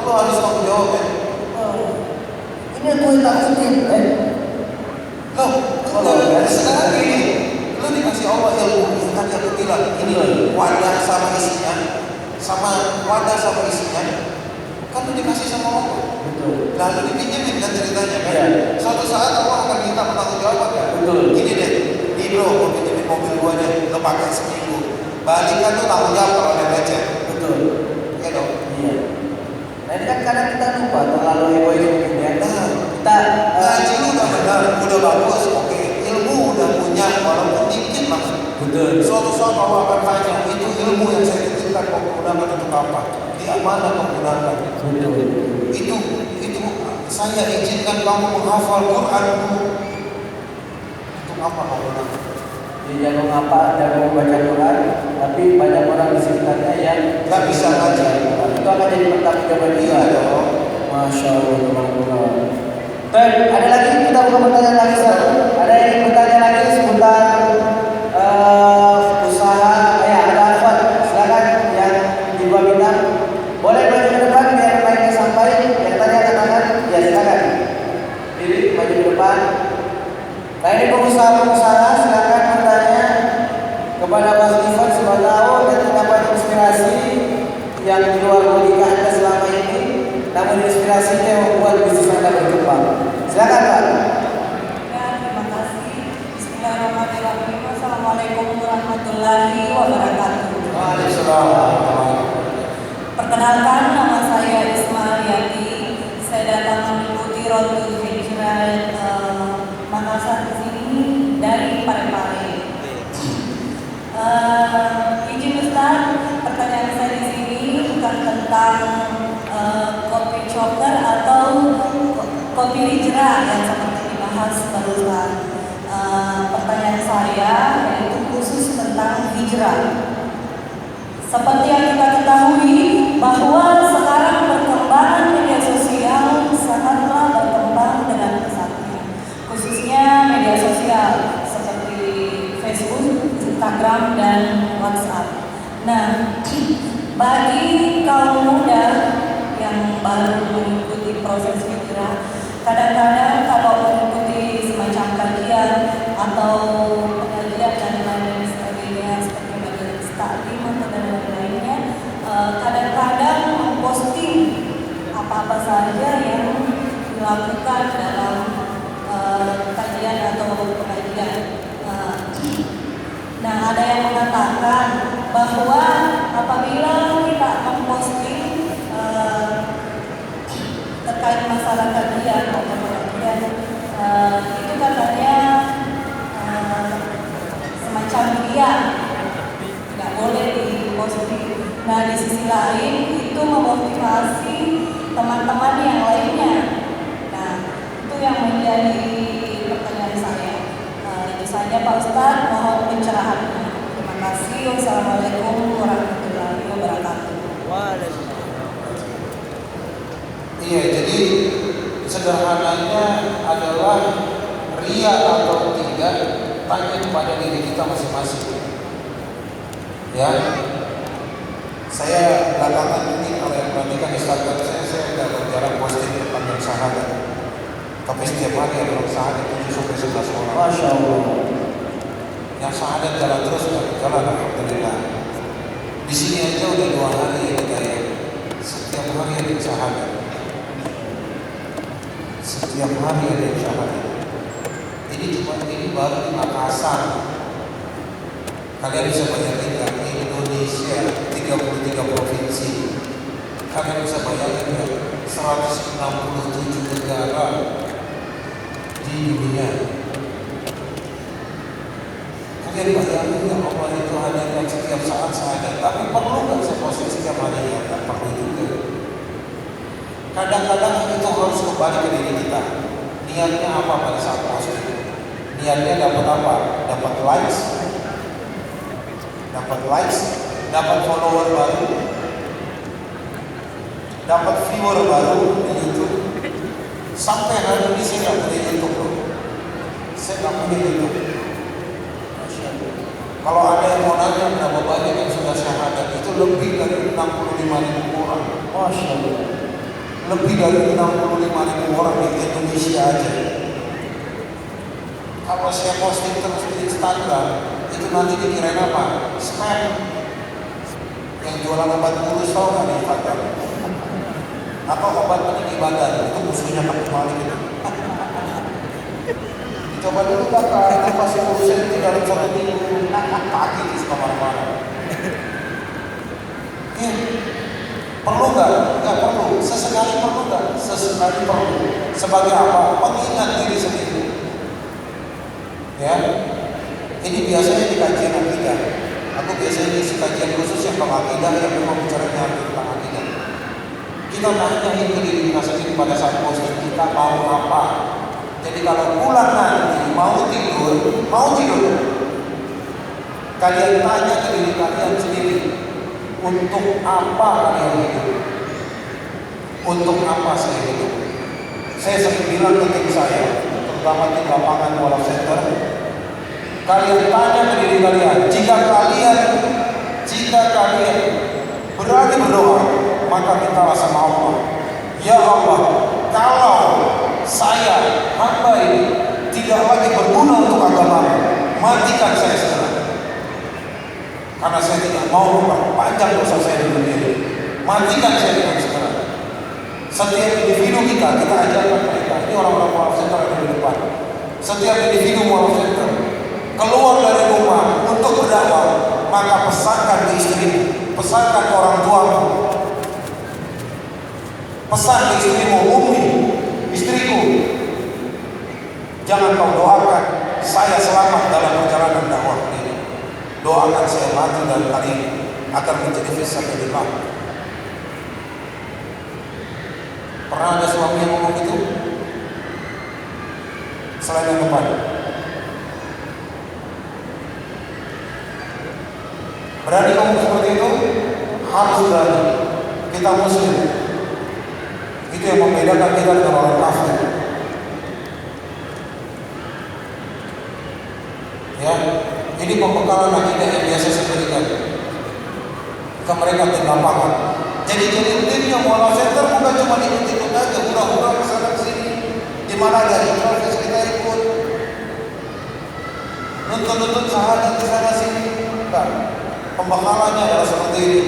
lo harus tanggung jawab ya. Ini gue takutin, Loh, sekarang gini, lo dikasih Allah ilmu, yang tadi aku bilang, ini wadah sama isinya, kan lo dikasih sama Allah. Betul. Lalu dipinjemin kan ceritanya kan. Iya. Suatu saat Allah akan minta pertanggung jawaban kan. Betul. Gini deh, ini bro, mau pinjemin mobil gua deh, lo pakai seminggu. Balikan tuh tanggung jawab kalau ada lecet. Betul. Iya dong. Iya. Nah ini kan kadang kita lupa terlalu egois mungkin ya. Kita Ngaji lu udah benar, udah bagus, oke. Ilmu udah punya, walaupun dikit lah. betul. Suatu saat Allah akan tanya, itu ilmu yang saya titipkan kau gunakan untuk apa? Di mana kau gunakan? Betul. Itu saya izinkan kamu menghafal Quranku. Untuk apa kau gunakan? Dia jago ngapa, jago baca Quran, tapi banyak orang di sekitarnya yang Gak bisa ngaji. Itu akan jadi pertanggungjawaban dia. Iya dong. Masya Allah. Baik, ada lagi kita buka pertanyaan lagi satu. Ada yang ingin bertanya lagi seputar usaha ada apa? Silakan yang di bawah bintang. Boleh maju ke depan biar mainnya sampai. Yang tadi ada tangan, ya silakan. Diri maju ke depan. Nah ini pengusaha silakan bertanya kepada Mas Ivan siapa tahu dan dapat inspirasi yang di luar logika Anda selama ini, namun inspirasinya yang membuat bisnis Anda berkembang. Silakan Pak. Ya, terima kasih. Bismillahirrahmanirrahim. Assalamualaikum warahmatullahi wabarakatuh. Waalaikumsalam. Perkenalkan, nama saya Ismail Yati. Saya datang mengikuti Road Hijrah Makassar di sini dari Parepare. Izin Ustaz, pertanyaan saya di sini bukan tentang kopi choker atau kopi hijrah yang seperti dibahas barusan. Pertanyaan saya yaitu khusus tentang hijrah. Seperti yang kita ketahui bahwa sekarang perkembangan media sosial sangatlah berkembang dengan pesatnya, khususnya media sosial seperti Facebook, Instagram, dan WhatsApp. Nah, bagi kaum muda yang baru mengikuti proses hijrah, kadang-kadang kalau mengikuti semacam kajian atau pengajian dan lain sebagainya seperti majelis taklim atau dan lain-lainnya, kadang-kadang memposting apa-apa saja yang dilakukan dalam kajian atau pengajian. Nah, ada yang mengatakan bahwa apabila kita memposting terkait masalah kajian atau pengajian, itu katanya semacam riya, tidak boleh diposting. Nah, di sisi lain itu memotivasi teman-teman yang lainnya. Nah, itu yang menjadi pertanyaan saya. Itu saja Pak Ustadz, mohon pencerahannya. Terima kasih. Wassalamualaikum warahmatullahi wabarakatuh. Iya, jadi sederhananya adalah ria atau tidak tanya kepada diri kita masing-masing. Ya, saya belakangan ini kalau yang perhatikan Instagram saya agak jarang posting tentang yang sahadat. Tapi setiap hari ada orang sahadat 7-11 orang. Masya Allah. Yang sahadat jalan terus, jalan alhamdulillah. Di sini aja udah 2 hari ya kita ya. Setiap hari ada yang sahadat. Setiap hari ada yang sahadat. Ini baru di Makassar. Kalian bisa bayangin ya, Indonesia 33 provinsi. Kalian bisa bayangin ya, 167 negara di dunia. Kalian bayangin ya, Allah itu hadirkan setiap saat sahadat. Tapi perlu nggak saya posting setiap hari ya? Nggak perlu juga. Kadang-kadang itu harus kembali ke diri kita. Niatnya apa pada saat posting? Niatnya dapat apa? Dapat likes, dapat follower baru, dapat viewer baru di YouTube. Sampai hari ini saya nggak punya YouTube loh. Saya nggak punya YouTube. Kalau ada yang mau nanya berapa banyak yang sudah syahadat, itu lebih dari 65.000 orang. Masya Allah. lebih dari 65.000 orang di Indonesia aja. Kalau saya posting terus di Instagram, itu nanti dikirain apa? Spam. Yang jualan obat kurus tau nggak di Instagram? Atau obat peninggi badan, itu musuhnya Pak Malik itu. Coba dulu kakak, itu masih urusan di dalam 1 minggu kaki di kamar-kamar. Perlu nggak? Nggak perlu. Sesekali perlu nggak? Sesekali perlu. Sebagai apa? Pengingat diri sendiri. Ya, ini biasanya di kajian akidah. Aku biasanya di kajian khusus yang tentang akidah yang memang bicara tentang akidah. Kita tanyain ke diri kita sendiri pada saat posting kita mau apa. Jadi kalau pulang nanti mau tidur, kalian tanya ke diri kalian sendiri, untuk apa kalian hidup? Untuk apa saya hidup? Saya sering bilang ke tim saya, terutama di lapangan Wallaf Center, kalian tanya ke diri kalian, jika kalian berani berdoa, maka mintalah sama Allah, ya Allah, kalau saya hamba ini tidak lagi berguna untuk agama, matikan saya sekarang. Karena saya tidak mau memperpanjang dosa saya di dunia ini. Matikan saya dengan segera. Setiap individu kita ajarkan mereka. Ini orang-orang Wallaf Center yang di depan. Setiap individu Wallaf Center keluar dari rumah untuk berdakwah, maka pesankan ke istrimu, pesankan ke orang tuamu, pesan ke istrimu, Umi, istriku, jangan kau doakan saya selamat dalam perjalanan dakwah ini. Doakan saya mati dalam kali ini agar menjadi fisabilillah. Pernah ada suami yang ngomong itu? Selain yang depan. Berani ngomong seperti itu? Harus berani. Kita muslim. Itu yang membedakan kita dengan orang kafir. Ya, ini pembekalan akidah yang biasa saya berikan ke mereka di lapangan. Jadi timnya Wallaf Center bukan cuma ikut-ikut aja, hura-hura kesana kesini. Di mana ada intervensi kita ikut, nuntut sahaja di sana sini. Bukan. Pembekalannya adalah seperti ini.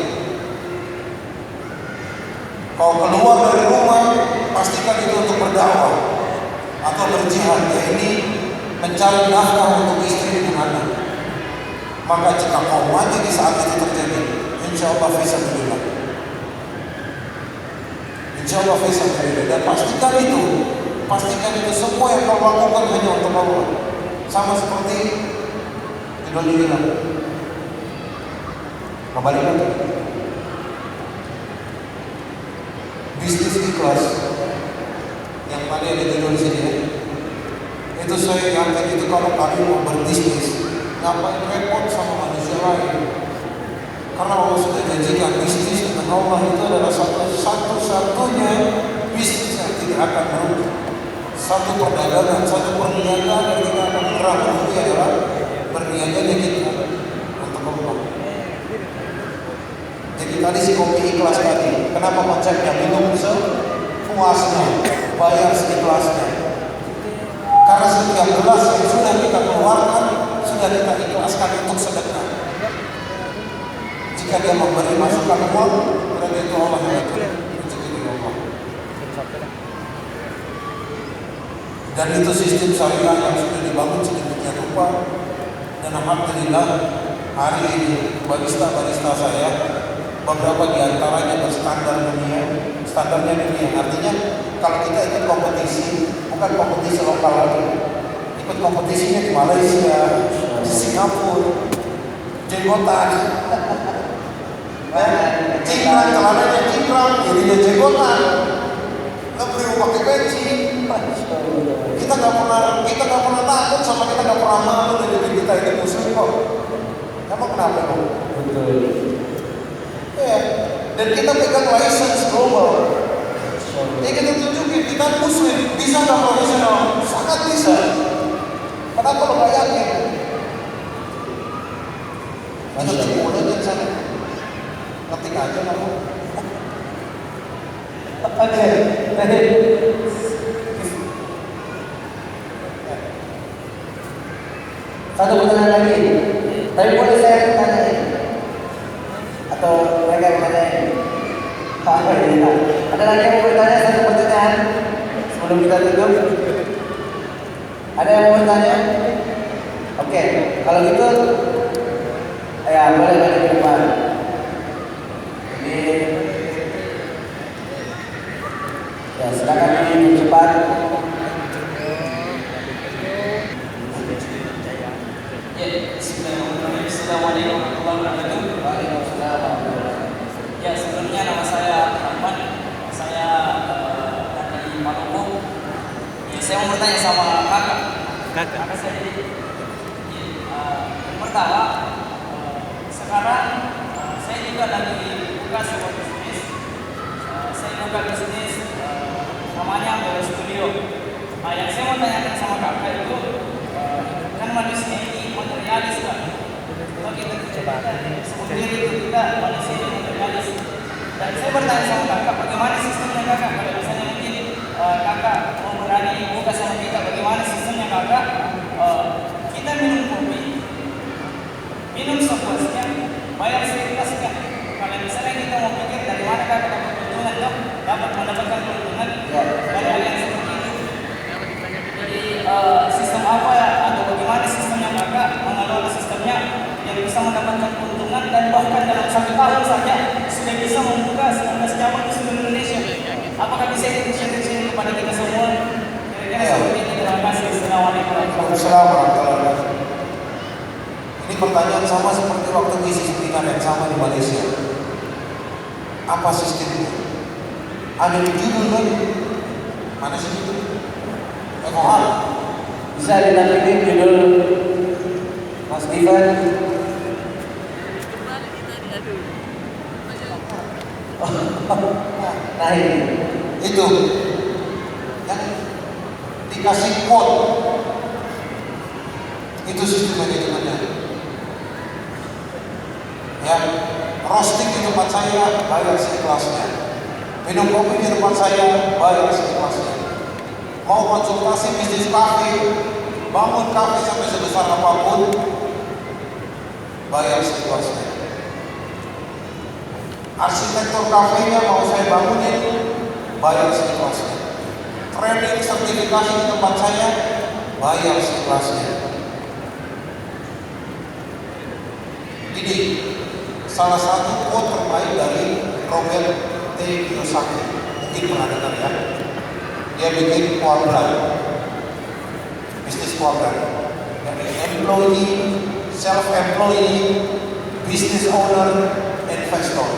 Kau keluar dari rumah, pastikan itu untuk berdakwah atau berjihad. Ya, ini mencari nafkah untuk istri dan anak. Maka jika kau mati di saat itu terjadi, insya Allah fisabilillah. Insya Allah fisabilillah. Dan pastikan itu semua yang kau lakukan hanya untuk Allah. Sama seperti Indonesia. Kembali lagi. Bisnis ikhlas yang tadi ada judul di sini. Itu saya yakin itu kalau kalian mau berbisnis, ngapain repot sama manusia lain? Karena Allah sudah janjikan bisnis dengan Allah itu adalah satu-satunya bisnis yang tidak akan merugi. Satu perdagangan, satu perniagaan yang tidak akan pernah merugi adalah perniagaan kita untuk Allah. Jadi tadi si kopi ikhlas tadi, kenapa konsepnya minum sepuasnya, bayar seikhlasnya? Karena setiap gelas yang sudah kita keluarkan, sudah kita ikhlaskan untuk sedekah. Jika dia memberi masukan uang, berarti itu Allah yang atur. Dan itu sistem syariah yang sudah dibangun sedemikian rupa. Dan alhamdulillah hari ini barista saya beberapa diantaranya berstandar dunia. Standarnya dunia artinya kalau kita ikut kompetisi, bukan kompetisi lokal lagi, ikut kompetisinya di Malaysia, di Singapura, jenggotan, cingkrang, celananya cingkrang, jadinya jenggotan, lebih pakai peci. Kita nggak pernah takut sama, kita nggak pernah malu dari kita ini muslim kok. Emang kenapa kok? Betul. Ya, dan kita pegang license global. Ya kita tunjukin kita muslim, bisa nggak profesional? Sangat bisa. Kenapa lo nggak yakin? Kita cuma udah di sana, ngetik aja kamu. Oke. Satu pertanyaan lagi. Tapi boleh saya tanya ini? Atau mereka yang tanya ini? Apa ini? Ada lagi yang mau bertanya satu pertanyaan sebelum kita tutup? Ada yang mau bertanya? Oke, kalau gitu ya boleh balik ke depan. Ini ya silakan ini cepat. Ya, Bismillahirrahmanirrahim. Assalamualaikum warahmatullahi wabarakatuh. Ya, sebelumnya nama saya Rahman. Saya dari Maluku. Ya, saya mau bertanya sama kakak. Kakak saya jadi yang pertama, sekarang saya juga lagi buka sebuah bisnis. Saya buka bisnis namanya Belo Studio. Yang saya mau tanyakan sama kakak itu, kan manusia ini materialis kan? Kalau kita sendiri itu kita manusia yang materialis. Dan saya bertanya sama kakak, bagaimana sistemnya kakak? Kalau misalnya mungkin kakak mau berani buka sama kita, bagaimana sistemnya kakak? Kita minum kopi, minum sepuasnya, bayar seikhlas kan? Kalau misalnya kita mau pikir dari mana kakak dapat keuntungan, dapat mendapatkan keuntungan dari hal yang seperti itu. Jadi sistem apa ya atau bagaimana sistemnya kakak mengelola sistemnya yang bisa mendapatkan keuntungan dan bahkan dalam 1 tahun saja sudah bisa membuka 19 cabang di seluruh Indonesia. Apakah bisa share kepada kita semua? Kira-kira seperti itu. Terima kasih. Assalamualaikum warahmatullahi wabarakatuh. Ini pertanyaan sama seperti waktu ngisi seminar yang sama di Malaysia. Apa sistemnya? Ada di judul kan? Mana sih judul? Ekohal. Bisa ditampilkan judul Mas Ivan. Nah ini Itu yang dikasih quote. Itu sistem manajemennya. Ya, roasting di tempat saya bayar seikhlasnya. Minum kopi di tempat saya bayar seikhlasnya. Mau konsultasi bisnis kafe, bangun kafe sampai sebesar apapun, bayar seikhlasnya. Arsitektur kafenya mau saya bangunin, bayar seikhlasnya. Training sertifikasi di tempat saya, bayar seikhlasnya. Ini salah satu quote terbaik dari Robert T. Kiyosaki. Mungkin pernah dengar ya. Dia bikin quadrant, bisnis quadrant, dari employee, self-employee, business owner, investor.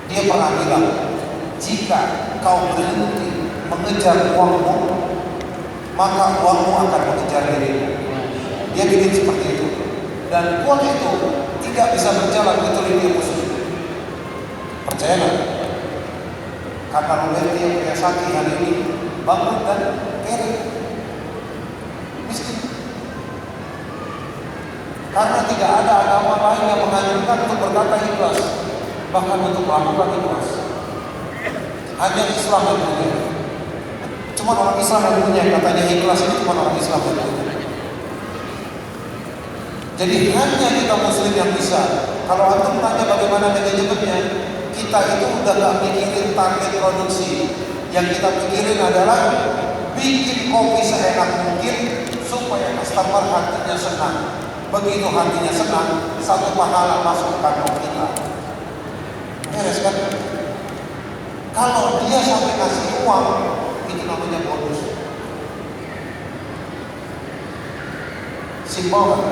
Dia pernah bilang, jika kau berhenti mengejar uangmu, maka uangmu akan mengejar dirimu. Dia bikin seperti itu. Dan quote itu tidak bisa berjalan kecuali dia khusus. Percaya nggak? Karena Robert Kiyosaki hari ini bangun dan kere miskin. Karena tidak ada agama lain yang menganjurkan untuk berkata ikhlas, bahkan untuk melakukan ikhlas. Hanya Islam yang punya. Cuma orang Islam yang punya, katanya ikhlas ini cuma orang Islam yang punya. Jadi hanya kita Muslim yang bisa. Kalau antum tanya bagaimana manajemennya, kita itu udah gak mikirin target produksi. Yang kita pikirin adalah bikin kopi seenak mungkin supaya customer hatinya senang. Begitu hatinya senang, satu pahala masuk ke kantong kita. Beres kan? Kalau dia sampai kasih uang, itu namanya bonus. Simpel kan?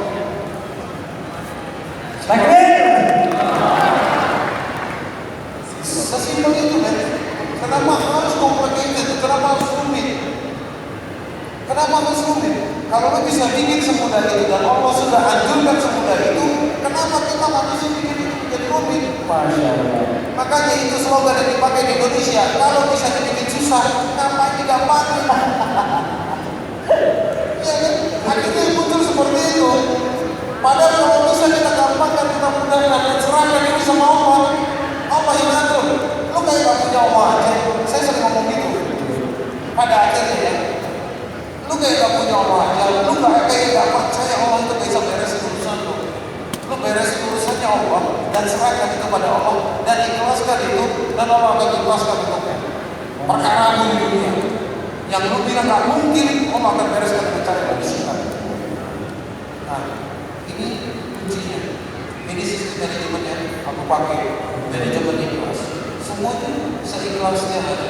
Sesimpel itu kan. Kenapa harus complicated? Kenapa harus rumit? Kenapa harus rumit? Kalau lo bisa bikin semudah itu dan Allah sudah anjurkan semudah itu, kenapa kita manusia bikin itu menjadi rumit? Masya Allah. Makanya itu slogan yang dipakai di Indonesia. Kalau bisa dibikin susah, ngapain digampangin? Ya kan? Akhirnya muncul seperti itu. Padahal kalau bisa kita gampangkan, kita mudahkan dan serahkan ini sama Allah. Allah yang ngatur. Lu kayak gak punya Allah aja. kayak gak percaya Allah itu bisa beresin urusan lo. Lo beresin urusannya Allah dan serahkan itu pada Allah dan ikhlaskan itu, dan Allah akan ikhlaskan itu. Perkaramu di dunia yang lo bilang gak mungkin, Allah akan bereskan dengan cara yang disikat. Nah, ini kuncinya. Ini sistem manajemen yang aku pakai, manajemen ikhlas. Semuanya seikhlasnya aja.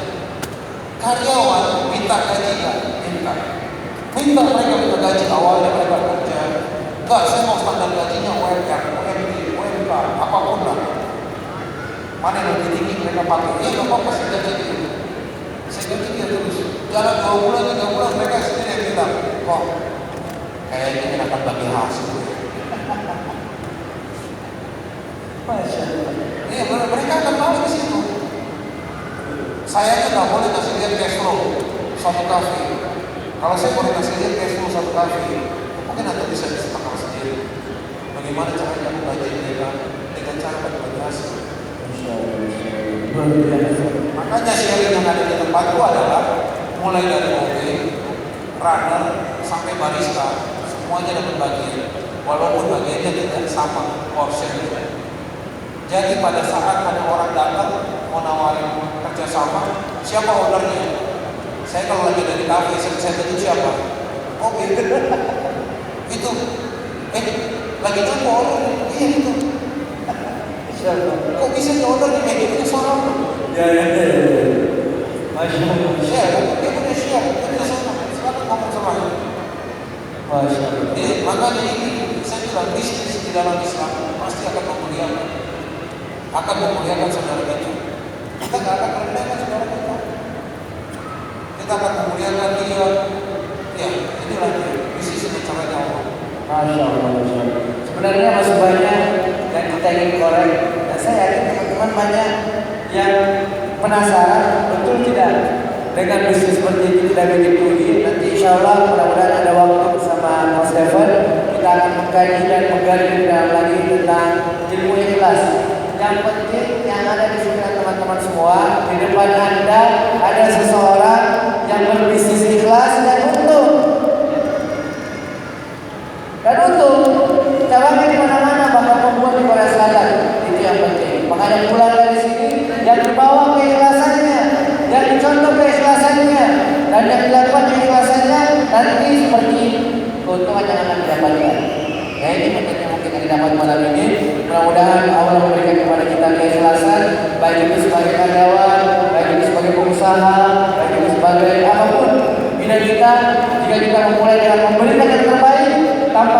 Karyawan minta gaji gak? Minta mereka minta gaji awalnya mereka kerja. Enggak, saya mau standar gajinya UMR, UMD, UMK, apapun lah. Mana yang lebih tinggi mereka pakai? Ya nggak apa-apa saya gaji dia. Saya gaji dia terus. Jalan 2 bulan, 3 bulan mereka sendiri yang bilang, kok kayaknya ini akan bagi hasil. Masya Allah. Iya, mereka akan balik ke situ. Saya aja nggak boleh kasih lihat cash flow satu kafe. Kalau saya boleh kasih lihat cash flow satu kafe, mungkin Anda bisa disetakal sendiri. Bagaimana caranya kamu gaji mereka dengan cara berbagi hasil. Makanya sharing yang ada di tempatku adalah mulai dari OP, runner sampai barista, semuanya dapat bagian. Walaupun bagiannya tidak sama portion. Jadi pada saat ada orang datang mau nawarin kerjasama, siapa ownernya? Saya kalau lagi dari kafe, saya tanya siapa? Oke, itu. Lagi nunggu owner? Iya itu. Kok bisa di owner di media punya seorang? Ya. Masya Allah. Share, dia punya share, dia punya sama. Silakan ngomong sama dia. Masya Allah. Jadi makanya ini saya bilang bisnis di dalam Islam pasti akan memuliakan saudara kita. Kita nggak akan merendahkan saudara kita. Kita akan memuliakan dia. Ya, inilah dia. Bisnis itu caranya Allah. Masya Allah. Sebenarnya masih banyak yang kita ingin korek. Dan saya yakin teman-teman banyak yang penasaran betul tidak dengan bisnis seperti ini tidak begitu. Nanti insya Allah mudah-mudahan ada waktu bersama Mas Steven kita akan mengkaji dan menggali dalam lagi tentang ilmu ikhlas. Yang penting yang ada di sini teman-teman semua, di depan Anda ada seseorang yang berbisnis ikhlas dan untung. Cabangnya di mana-mana, bahkan membuat di Korea Selatan. Itu yang penting. Makanya pulang dari sini yang dibawa keikhlasannya, yang dicontoh keikhlasannya, dan yang dilakukan keikhlasannya nanti seperti keuntungan yang akan didapatkan. Ya ini pentingnya mungkin yang didapat malam ini. Mudah-mudahan Allah memberikan kepada kita keikhlasan, baik itu sebagai karyawan, baik itu sebagai pengusaha, baik itu sebagai apapun. Bila kita, jika kita memulai dengan memberikan yang terbaik tanpa